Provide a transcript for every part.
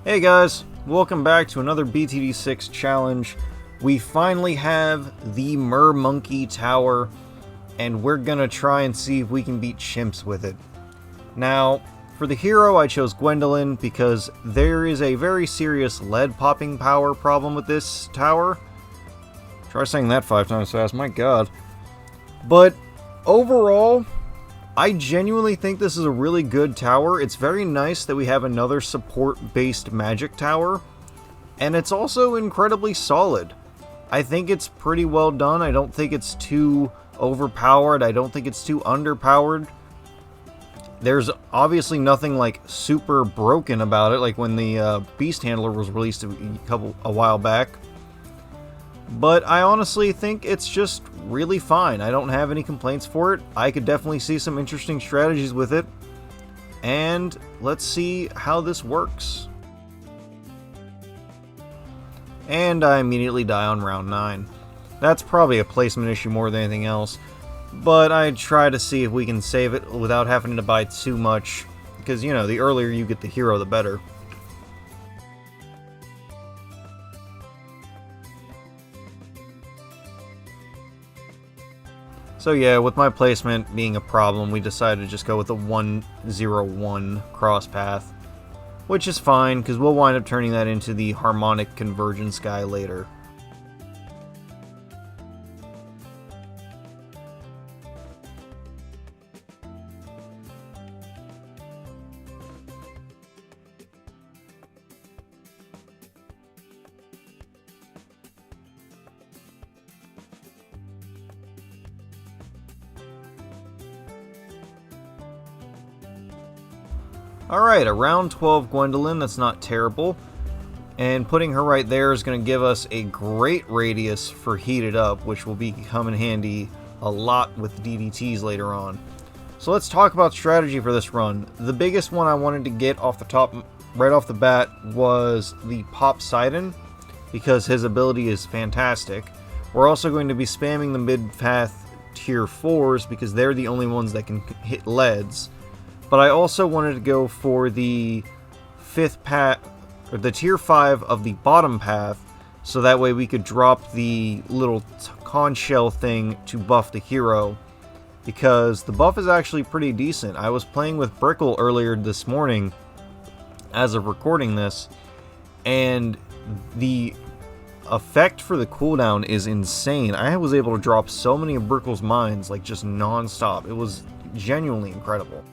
Hey guys, welcome back to another BTD6 challenge. We finally have the Mermonkey Tower, and we're gonna try and see if we can beat Chimps with it. Now, for the hero I chose Gwendolyn because there is a very serious lead popping power problem with this tower. Try saying that 5 times fast, my god. But overall, I genuinely think this is a really good tower. It's very nice that we have another support-based magic tower, and it's also incredibly solid. I think it's pretty well done. I don't think it's too overpowered. I don't think it's too underpowered. There's obviously nothing like super broken about it, like when the Beast Handler was released a while back. But I honestly think it's just really fine. I don't have any complaints for it. I could definitely see some interesting strategies with it. And let's see how this works. And I immediately die on round 9. That's probably a placement issue more than anything else. But I try to see if we can save it without having to buy too much. Because, you know, the earlier you get the hero, the better. So yeah, with my placement being a problem, we decided to just go with a 1-0-1 cross path. Which is fine, because we'll wind up turning that into the harmonic convergence guy later. Alright, a round 12 Gwendolyn, that's not terrible. And putting her right there is going to give us a great radius for Heated Up, which will come in handy a lot with DDTs later on. So let's talk about strategy for this run. The biggest one I wanted to get off the top, right off the bat, was the Pop Sidon, because his ability is fantastic. We're also going to be spamming the mid-path tier 4s, because they're the only ones that can hit leads. But I also wanted to go for the fifth path, or the tier 5 of the bottom path, so that way we could drop the little conch shell thing to buff the hero, because the buff is actually pretty decent. I was playing with Brickle earlier this morning, as of recording this, and the effect for the cooldown is insane. I was able to drop so many of Brickle's mines, like just non-stop. It was genuinely incredible.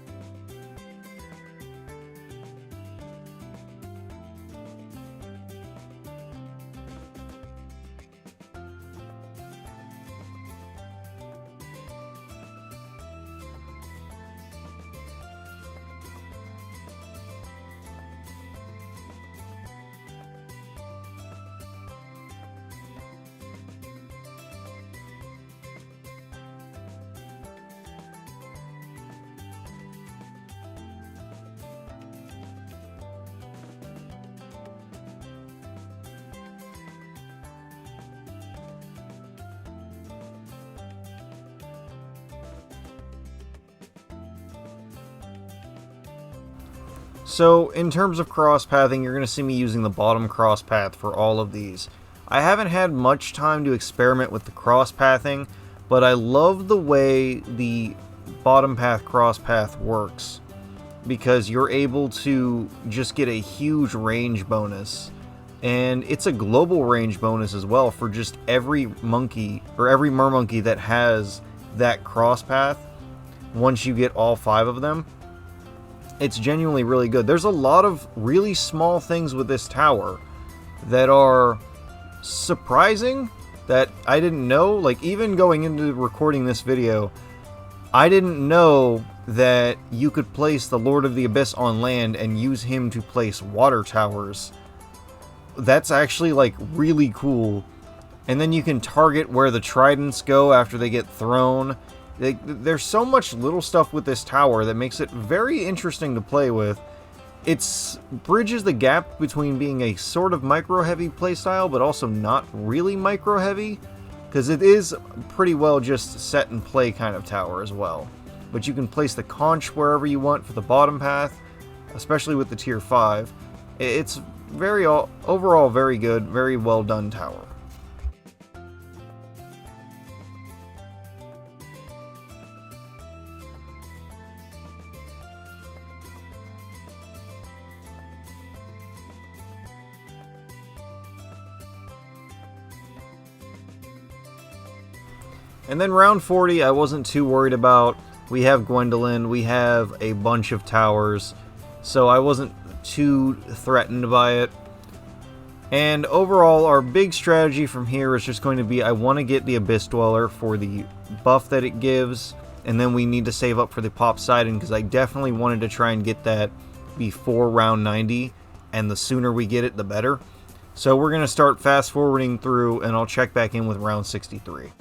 So, in terms of cross-pathing, you're going to see me using the bottom cross-path for all of these. I haven't had much time to experiment with the cross-pathing, but I love the way the bottom path cross-path works, because you're able to just get a huge range bonus. And it's a global range bonus as well for just every monkey, or every mermonkey that has that cross-path, once you get all 5 of them. It's genuinely really good. There's a lot of really small things with this tower that are surprising that I didn't know. Like, even going into recording this video, I didn't know that you could place the Lord of the Abyss on land and use him to place water towers. That's actually, like, really cool. And then you can target where the tridents go after they get thrown. There's so much little stuff with this tower that makes it very interesting to play with. It bridges the gap between being a sort of micro-heavy playstyle, but also not really micro-heavy, because it is pretty well just set and play kind of tower as well. But you can place the conch wherever you want for the bottom path, especially with the tier 5. It's overall very good, very well done tower. And then round 40, I wasn't too worried about. We have Gwendolyn, we have a bunch of towers, so I wasn't too threatened by it. And overall, our big strategy from here is just going to be, I want to get the Abyss Dweller for the buff that it gives, and then we need to save up for the Poseidon, because I definitely wanted to try and get that before round 90, and the sooner we get it, the better. So we're going to start fast forwarding through, and I'll check back in with round 63.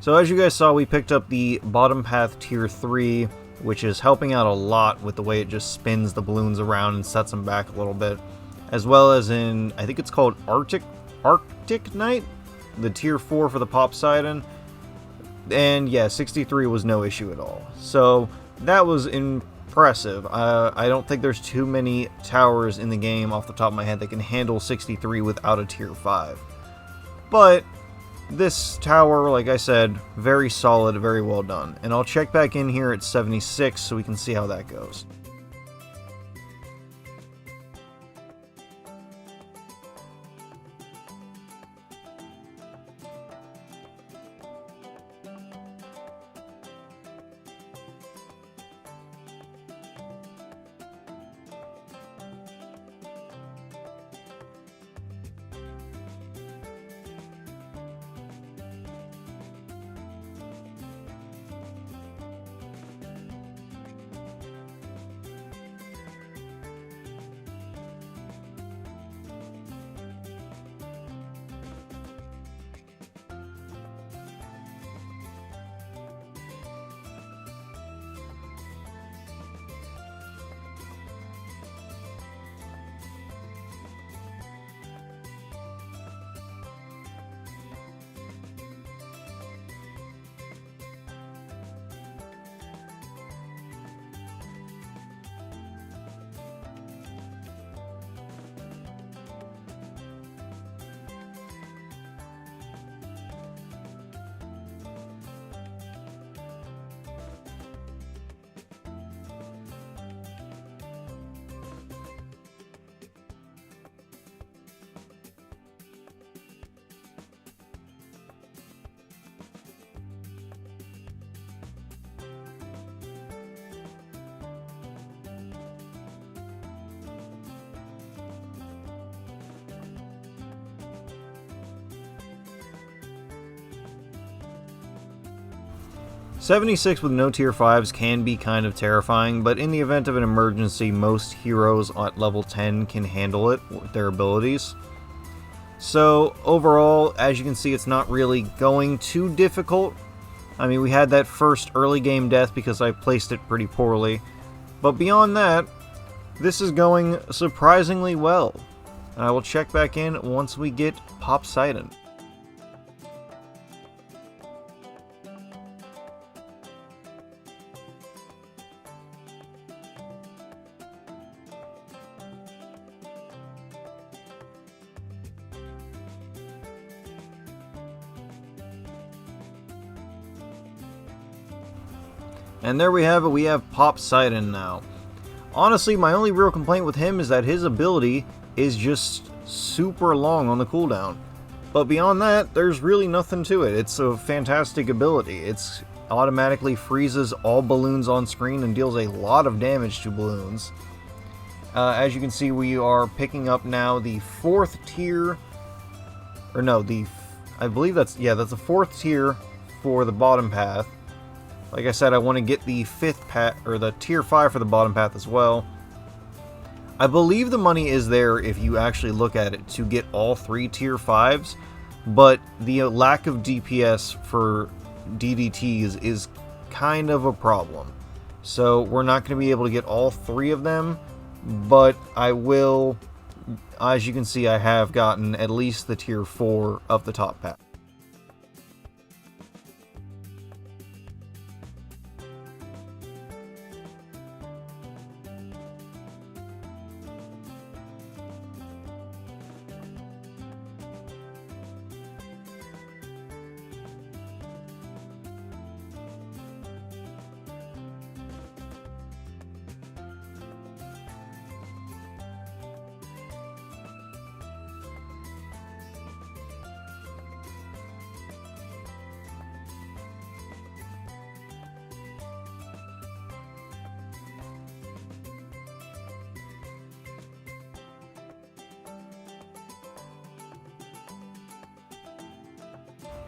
So as you guys saw, we picked up the bottom path tier 3, which is helping out a lot with the way it just spins the balloons around and sets them back a little bit. As well as in, I think it's called Arctic Knight, the tier 4 for the Poseidon. And yeah, 63 was no issue at all. So that was impressive. I don't think there's too many towers in the game off the top of my head that can handle 63 without a tier 5. But this tower, like I said, very solid, very well done. And I'll check back in here at 76 so we can see how that goes. 76 with no tier 5s can be kind of terrifying, but in the event of an emergency, most heroes at level 10 can handle it with their abilities. So overall, as you can see, it's not really going too difficult. I mean, we had that first early game death because I placed it pretty poorly, but beyond that, this is going surprisingly well. I will check back in once we get Poseidon. And there we have it, we have Poseidon now. Honestly, my only real complaint with him is that his ability is just super long on the cooldown. But beyond that, there's really nothing to it. It's a fantastic ability. It automatically freezes all balloons on screen and deals a lot of damage to balloons. As you can see, we are picking up now the 4th tier, or no, I believe that's the 4th tier for the bottom path. Like I said, I want to get the 5th path, or the tier 5 for the bottom path as well. I believe the money is there if you actually look at it to get all 3 tier 5s, but the lack of DPS for DDTs is kind of a problem. So we're not going to be able to get all 3 of them, but I will, as you can see, I have gotten at least the tier 4 of the top path.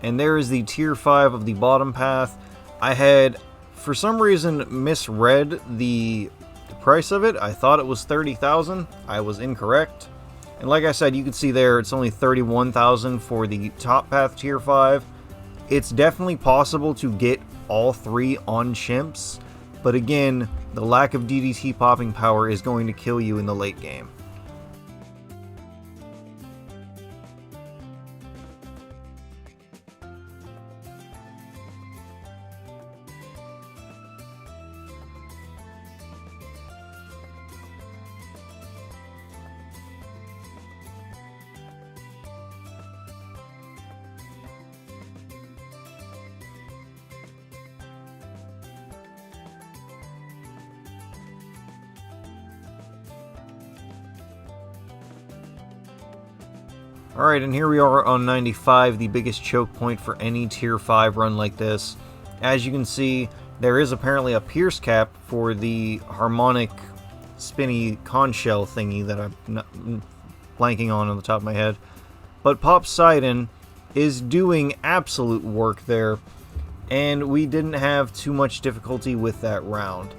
And there is the tier 5 of the bottom path. I had, for some reason, misread the price of it. I thought it was 30,000. I was incorrect. And like I said, you can see there, it's only 31,000 for the top path tier 5. It's definitely possible to get all 3 on CHIMPS, but again, the lack of DDT popping power is going to kill you in the late game. Alright, and here we are on 95, the biggest choke point for any tier 5 run like this. As you can see, there is apparently a pierce cap for the harmonic spinny conch shell thingy that I'm not blanking on the top of my head. But Poseidon is doing absolute work there, and we didn't have too much difficulty with that round.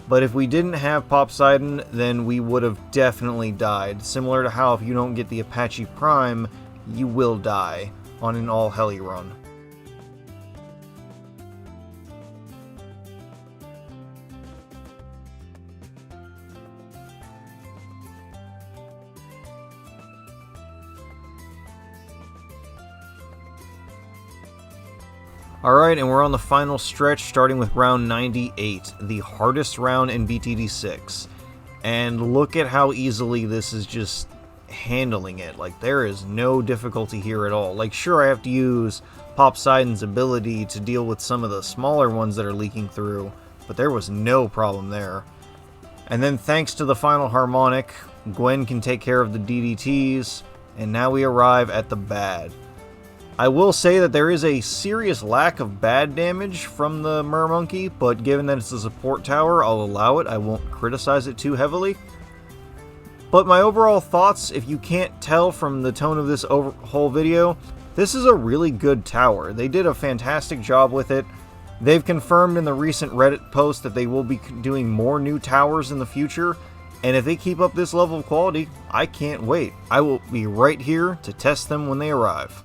But if we didn't have Poseidon, then we would have definitely died. Similar to how if you don't get the Apache Prime, you will die on an all heli run. Alright, and we're on the final stretch, starting with round 98, the hardest round in BTD6. And look at how easily this is just handling it. Like, there is no difficulty here at all. Like, sure, I have to use Poseidon's ability to deal with some of the smaller ones that are leaking through, but there was no problem there. And then thanks to the final harmonic, Gwen can take care of the DDTs, and now we arrive at the bad. I will say that there is a serious lack of bad damage from the Mermonkey, but given that it's a support tower, I'll allow it. I won't criticize it too heavily. But my overall thoughts, if you can't tell from the tone of this whole video, this is a really good tower. They did a fantastic job with it. They've confirmed in the recent Reddit post that they will be doing more new towers in the future, and if they keep up this level of quality, I can't wait. I will be right here to test them when they arrive.